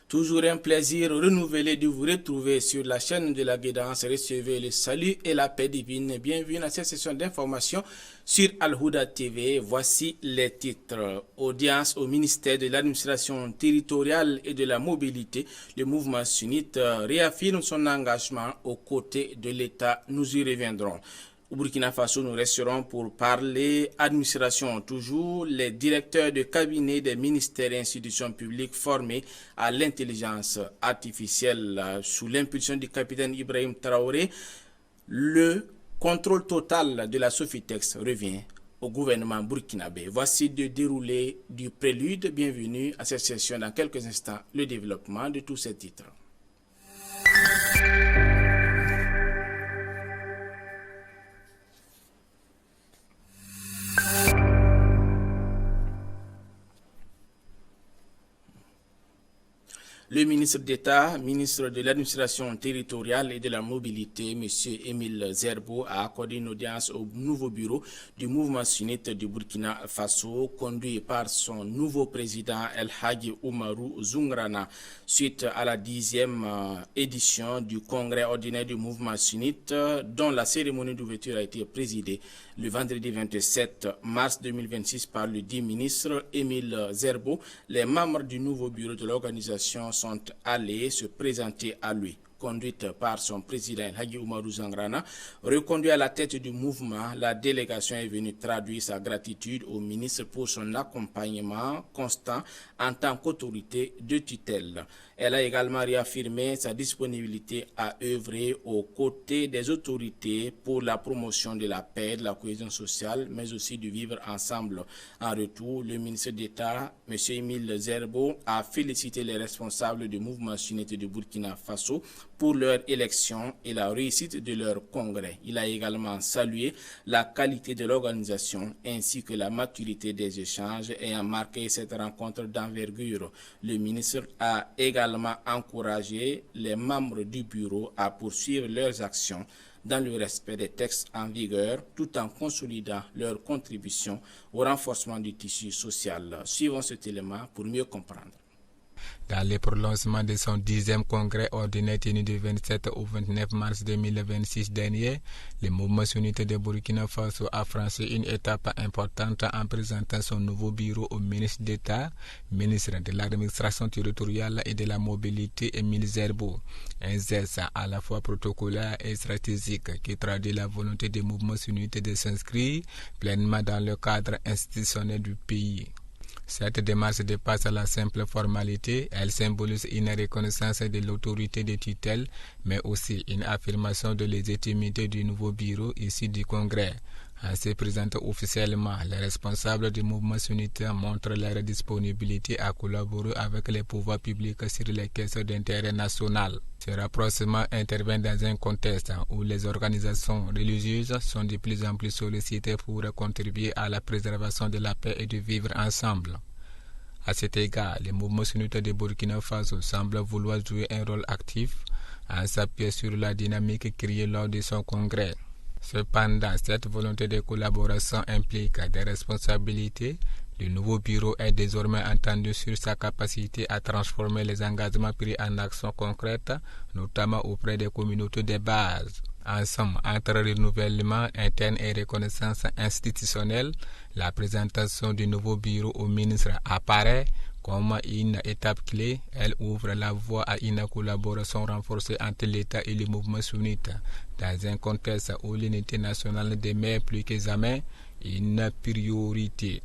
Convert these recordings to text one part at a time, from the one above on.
Toujours un plaisir renouvelé de vous retrouver sur la chaîne de la guidance. Recevez le salut et la paix divine. Bienvenue à cette session d'information sur Al-Huda TV. Voici les titres. Audience au ministère de l'administration territoriale et de la mobilité. Le mouvement sunnite réaffirme son engagement aux côtés de l'État. Nous y reviendrons. Au Burkina Faso, nous resterons pour parler administration. Toujours les directeurs de cabinet des ministères et institutions publiques formés à l'intelligence artificielle sous l'impulsion du capitaine Ibrahim Traoré. Le contrôle total de la Sofitex revient au gouvernement burkinabé. Voici le déroulé du prélude. Bienvenue à cette session. Dans quelques instants, le développement de tous ces titres. Le ministre d'État, ministre de l'administration territoriale et de la mobilité, M. Émile Zerbo, a accordé une audience au nouveau bureau du mouvement sunnite du Burkina Faso, conduit par son nouveau président El Hadji Oumarou Zoungrana, suite à la 10e édition du congrès ordinaire du mouvement sunnite, dont la cérémonie d'ouverture a été présidée le vendredi 27 mars 2026 par le dit ministre Émile Zerbo. Les membres du nouveau bureau de l'organisation sont allés se présenter à lui. Conduite par son président Hadji Oumarou Zangrana, reconduit à la tête du mouvement, la délégation est venue traduire sa gratitude au ministre pour son accompagnement constant en tant qu'autorité de tutelle. Elle a également réaffirmé sa disponibilité à œuvrer aux côtés des autorités pour la promotion de la paix, de la cohésion sociale, mais aussi du vivre ensemble. En retour, le ministre d'État, M. Émile Zerbo, a félicité les responsables du mouvement sunnite du Burkina Faso pour leur élection et la réussite de leur congrès. Il a également salué la qualité de l'organisation ainsi que la maturité des échanges ayant marqué cette rencontre d'envergure. Le ministre a également encouragé les membres du bureau à poursuivre leurs actions dans le respect des textes en vigueur tout en consolidant leur contribution au renforcement du tissu social. Suivons cet élément pour mieux comprendre. Dans le prolongement de son 10e congrès ordinaire tenu du 27 au 29 mars 2026 dernier, le mouvement sunnite de Burkina Faso a franchi une étape importante en présentant son nouveau bureau au ministre d'État, ministre de l'administration territoriale et de la mobilité Émile Zerbo. Un geste à la fois protocolaire et stratégique qui traduit la volonté du mouvement sunnite de s'inscrire pleinement dans le cadre institutionnel du pays. Cette démarche dépasse la simple formalité, elle symbolise une reconnaissance de l'autorité de tutelle, mais aussi une affirmation de légitimité du nouveau bureau issu du Congrès. En se présentant officiellement, les responsables du mouvement sunnite montrent leur disponibilité à collaborer avec les pouvoirs publics sur les questions d'intérêt national. Ce rapprochement intervient dans un contexte où les organisations religieuses sont de plus en plus sollicitées pour contribuer à la préservation de la paix et de vivre ensemble. À cet égard, le mouvement sunnite de Burkina Faso semble vouloir jouer un rôle actif en s'appuyant sur la dynamique créée lors de son congrès. Cependant, cette volonté de collaboration implique des responsabilités. Le nouveau bureau est désormais entendu sur sa capacité à transformer les engagements pris en actions concrètes, notamment auprès des communautés de base. En somme, entre renouvellement interne et reconnaissance institutionnelle, la présentation du nouveau bureau au ministre apparaît comme une étape clé. Elle ouvre la voie à une collaboration renforcée entre l'État et le mouvement sunnite, dans un contexte où l'unité nationale demeure plus que jamais une priorité.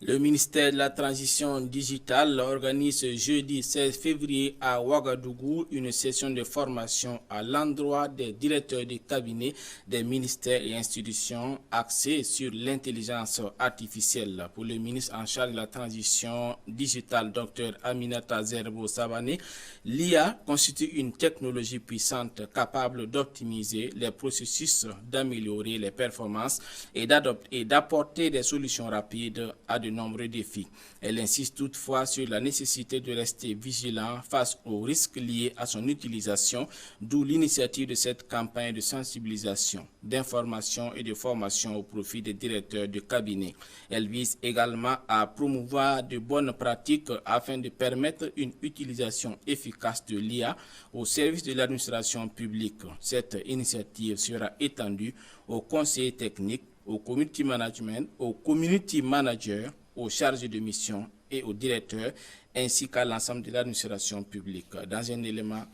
Le ministère de la Transition digitale organise ce jeudi 16 février à Ouagadougou une session de formation à l'endroit des directeurs de cabinet des ministères et institutions axée sur l'intelligence artificielle. Pour le ministre en charge de la transition digitale, Dr Aminata Zerbo Savané, l'IA constitue une technologie puissante capable d'optimiser les processus, d'améliorer les performances et d'apporter des solutions rapides à de de nombreux défis. Elle insiste toutefois sur la nécessité de rester vigilant face aux risques liés à son utilisation, d'où l'initiative de cette campagne de sensibilisation, d'information et de formation au profit des directeurs de cabinet. Elle vise également à promouvoir de bonnes pratiques afin de permettre une utilisation efficace de l'IA au service de l'administration publique. Cette initiative sera étendue aux conseillers techniques, au community management, aux community managers, aux chargés de mission et aux directeurs, ainsi qu'à l'ensemble de l'administration publique, dans un élément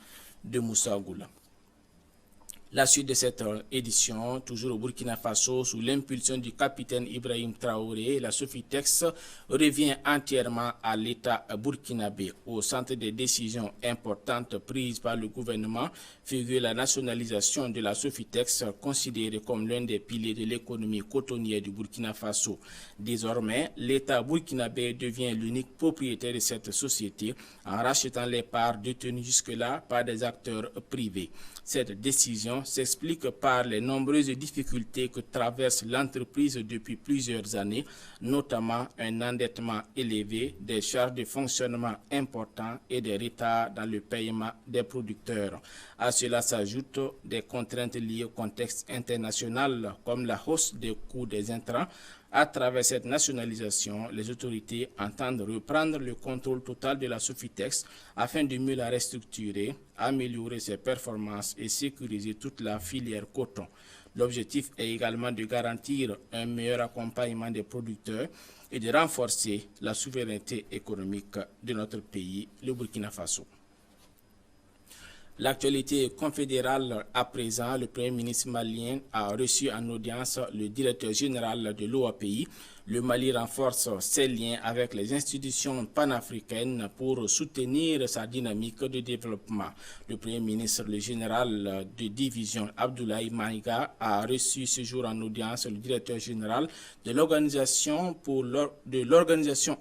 de Moussa Goula. La suite de cette édition, toujours au Burkina Faso, sous l'impulsion du capitaine Ibrahim Traoré, la Sofitex revient entièrement à l'État burkinabé. Au centre des décisions importantes prises par le gouvernement figure la nationalisation de la Sofitex, considérée comme l'un des piliers de l'économie cotonnière du Burkina Faso. Désormais, l'État burkinabé devient l'unique propriétaire de cette société en rachetant les parts détenues jusque-là par des acteurs privés. Cette décision s'explique par les nombreuses difficultés que traverse l'entreprise depuis plusieurs années, notamment un endettement élevé, des charges de fonctionnement importantes et des retards dans le paiement des producteurs. À cela s'ajoutent des contraintes liées au contexte international, comme la hausse des coûts des intrants. À travers cette nationalisation, les autorités entendent reprendre le contrôle total de la Sofitex afin de mieux la restructurer, améliorer ses performances et sécuriser toute la filière coton. L'objectif est également de garantir un meilleur accompagnement des producteurs et de renforcer la souveraineté économique de notre pays, le Burkina Faso. L'actualité confédérale à présent, le Premier ministre malien a reçu en audience le directeur général de l'OAPI. Le Mali renforce ses liens avec les institutions panafricaines pour soutenir sa dynamique de développement. Le Premier ministre, le général de division Abdoulaye Maïga, a reçu ce jour en audience le directeur général de l'Organisation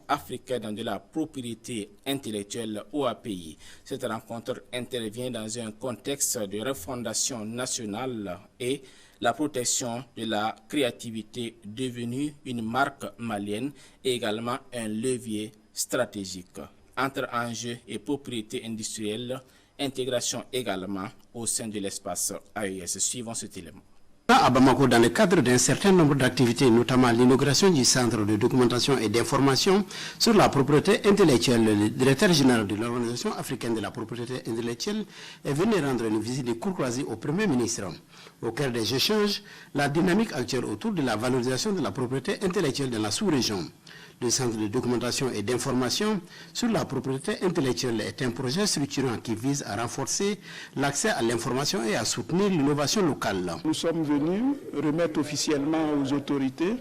africaine de la propriété intellectuelle OAPI. Cette rencontre intervient dans un contexte de refondation nationale et la protection de la créativité devenue une marque malienne et également un levier stratégique. Entre enjeux et propriété industrielle, intégration également au sein de l'espace AES. Suivons cet élément. À Bamako, dans le cadre d'un certain nombre d'activités, notamment l'inauguration du centre de documentation et d'information sur la propriété intellectuelle, le directeur général de l'Organisation africaine de la propriété intellectuelle est venu rendre une visite de courtoisie au Premier ministre. Au cœur des échanges, la dynamique actuelle autour de la valorisation de la propriété intellectuelle dans la sous-région. Le centre de documentation et d'information sur la propriété intellectuelle est un projet structurant qui vise à renforcer l'accès à l'information et à soutenir l'innovation locale. Nous sommes venus remettre officiellement aux autorités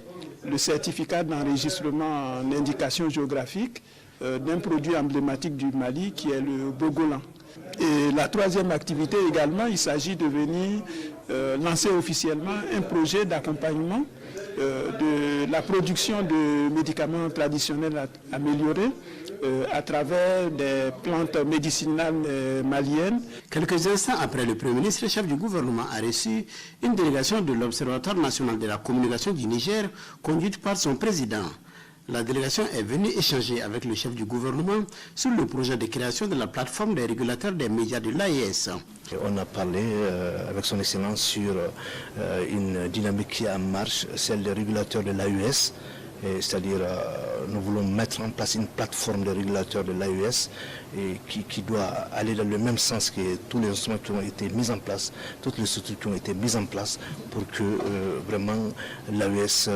le certificat d'enregistrement en indication géographique d'un produit emblématique du Mali qui est le bogolan. Et la troisième activité également, il s'agit de venir lancer officiellement un projet d'accompagnement de la production de médicaments traditionnels améliorés à travers des plantes médicinales maliennes. Quelques instants après, le Premier ministre, chef du gouvernement, a reçu une délégation de l'Observatoire national de la communication du Niger, conduite par son président. La délégation est venue échanger avec le chef du gouvernement sur le projet de création de la plateforme des régulateurs des médias de l'AES. On a parlé avec son Excellence sur une dynamique qui est en marche, celle des régulateurs de l'AES. C'est-à-dire nous voulons mettre en place une plateforme de régulateurs de l'AES qui doit aller dans le même sens que tous les instruments qui ont été mis en place, toutes les structures qui ont été mises en place pour que vraiment l'AES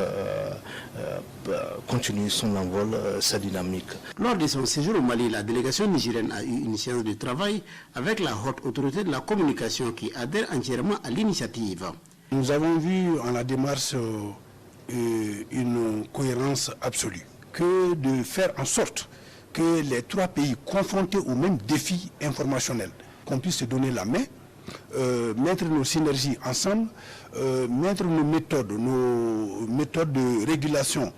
continue son envol, sa dynamique. Lors de son séjour au Mali, la délégation nigérienne a eu une séance de travail avec la haute autorité de la communication qui adhère entièrement à l'initiative. Nous avons vu en la démarche une cohérence absolue, que de faire en sorte que les trois pays confrontés aux mêmes défis informationnels, qu'on puisse se donner la main, mettre nos synergies ensemble, mettre nos méthodes de régulation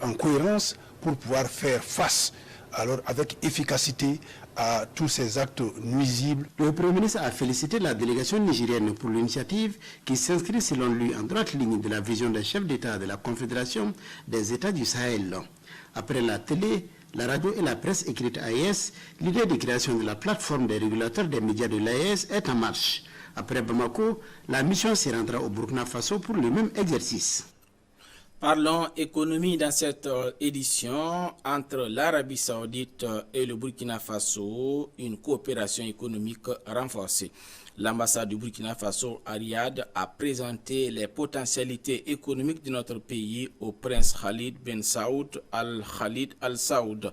en cohérence pour pouvoir faire face alors avec efficacité à tous ces actes nuisibles. Le Premier ministre a félicité la délégation nigérienne pour l'initiative qui s'inscrit selon lui en droite ligne de la vision des chefs d'État de la Confédération des États du Sahel. Après la télé, la radio et la presse écrite AES, l'idée de création de la plateforme des régulateurs des médias de l'AES est en marche. Après Bamako, la mission se rendra au Burkina Faso pour le même exercice. Parlons économie dans cette édition entre l'Arabie Saoudite et le Burkina Faso, une coopération économique renforcée. L'ambassade du Burkina Faso à Riyad a présenté les potentialités économiques de notre pays au prince Khalid Ben Saoud Al-Khalid Al-Saoud.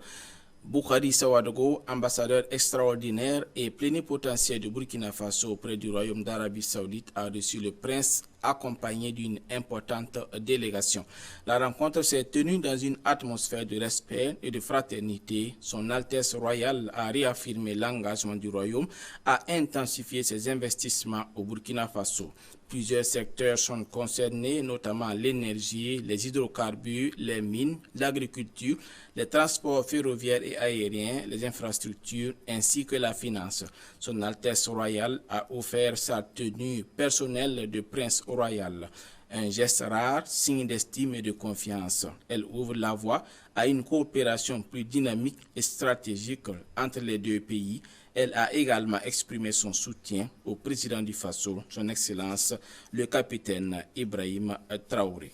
Boukari Sawadogo, ambassadeur extraordinaire et plénipotentiaire du Burkina Faso auprès du Royaume d'Arabie Saoudite, a reçu le prince accompagné d'une importante délégation. La rencontre s'est tenue dans une atmosphère de respect et de fraternité. Son Altesse royale a réaffirmé l'engagement du Royaume à intensifier ses investissements au Burkina Faso. Plusieurs secteurs sont concernés, notamment l'énergie, les hydrocarbures, les mines, l'agriculture, les transports ferroviaires et aériens, les infrastructures ainsi que la finance. Son Altesse royale a offert sa tenue personnelle de prince royal. Un geste rare, signe d'estime et de confiance. Elle ouvre la voie à une coopération plus dynamique et stratégique entre les deux pays. Elle a également exprimé son soutien au président du Faso, son Excellence, le capitaine Ibrahim Traoré.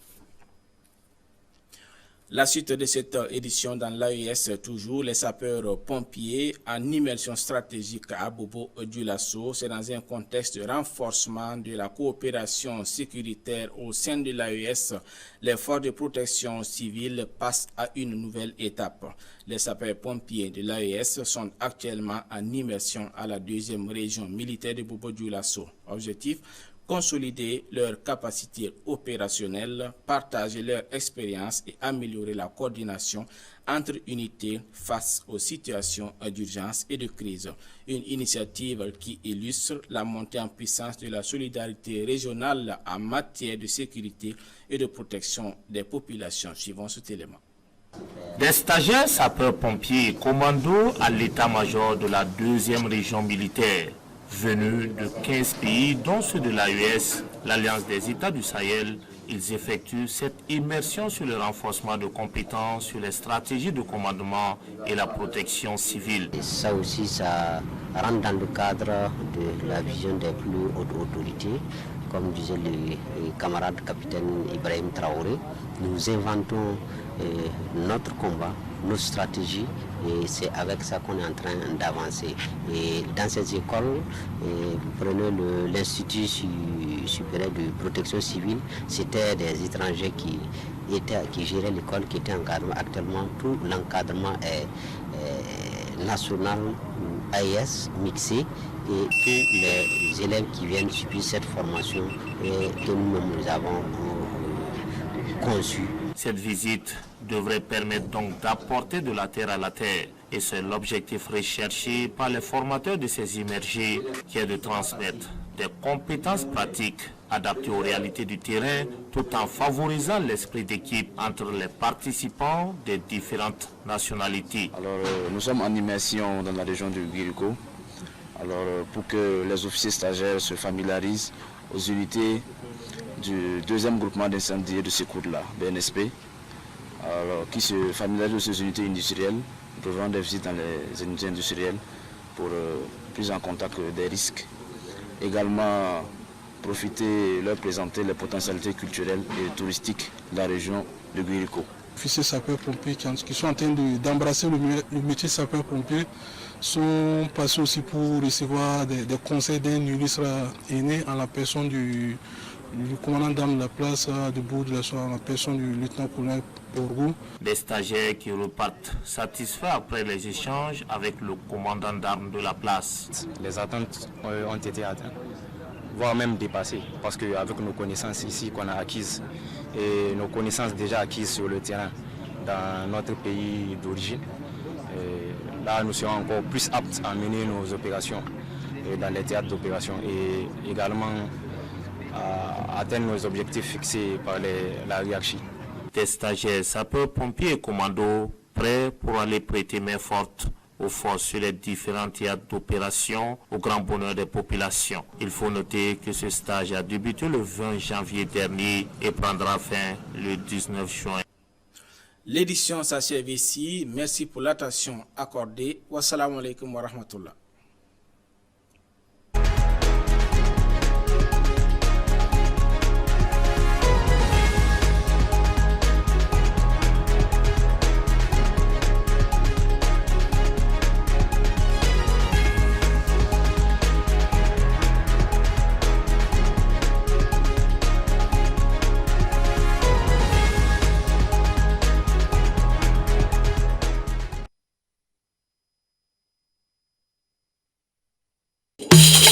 La suite de cette édition dans l'AES, toujours les sapeurs-pompiers en immersion stratégique à Bobo-Dioulasso. C'est dans un contexte de renforcement de la coopération sécuritaire au sein de l'AES. Les forces de protection civile passent à une nouvelle étape. Les sapeurs-pompiers de l'AES sont actuellement en immersion à la 2e région militaire de Bobo-Dioulasso. Objectif: consolider leurs capacités opérationnelles, partager leur expérience et améliorer la coordination entre unités face aux situations d'urgence et de crise. Une initiative qui illustre la montée en puissance de la solidarité régionale en matière de sécurité et de protection des populations. Suivons cet élément. Des stagiaires sapeurs-pompiers et commandos à l'état-major de la 2e région militaire, venus de 15 pays, dont ceux de l'AES, l'Alliance des États du Sahel, ils effectuent cette immersion sur le renforcement de compétences, sur les stratégies de commandement et la protection civile. Et ça aussi, ça rentre dans le cadre de la vision des plus hautes autorités. Comme disait le camarade capitaine Ibrahim Traoré, nous inventons notre combat, nos stratégies, et c'est avec ça qu'on est en train d'avancer. Et dans ces écoles, vous prenez l'Institut supérieur de protection civile, c'était des étrangers qui géraient l'école, qui étaient encadrés. Actuellement, tout l'encadrement est national, AES, mixé, et les élèves qui viennent subir cette formation et que nous avons conçue. Cette visite devrait permettre donc d'apporter de la terre à la terre. Et c'est l'objectif recherché par les formateurs de ces immergés, qui est de transmettre des compétences pratiques adaptées aux réalités du terrain, tout en favorisant l'esprit d'équipe entre les participants des différentes nationalités. Alors, nous sommes en immersion dans la région du Guirico. Alors, pour que les officiers stagiaires se familiarisent aux unités du 2e groupement d'incendie et de secours là, BNSP, alors, qui se familiarisent aux ces unités industrielles, pour rendre des visites dans les unités industrielles pour plus en contact des risques. Également, profiter, leur présenter les potentialités culturelles et touristiques de la région de Guirico. Officiers sapeurs-pompiers qui sont en train d'embrasser le métier sapeur-pompier sont passés aussi pour recevoir des conseils d'un ministre aîné en la personne du commandant d'armes de la place de Bobo-Dioulasso, en la personne du lieutenant-colonel Borgou. Des stagiaires qui repartent satisfaits après les échanges avec le commandant d'armes de la place. Les attentes ont été atteintes, voire même dépassées, parce qu'avec nos connaissances ici qu'on a acquises et nos connaissances déjà acquises sur le terrain dans notre pays d'origine, là nous serons encore plus aptes à mener nos opérations dans les théâtres d'opération et également à atteindre nos objectifs fixés par la hiérarchie. Des stagiaires sapeurs-pompiers et commandos prêts pour aller prêter main forte aux forces sur les différents théâtres d'opération au grand bonheur des populations. Il faut noter que ce stage a débuté le 20 janvier dernier et prendra fin le 19 juin. L'édition s'achève ici. Merci pour l'attention accordée. Wassalamu alaikum wa rahmatullah.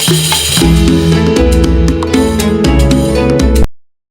you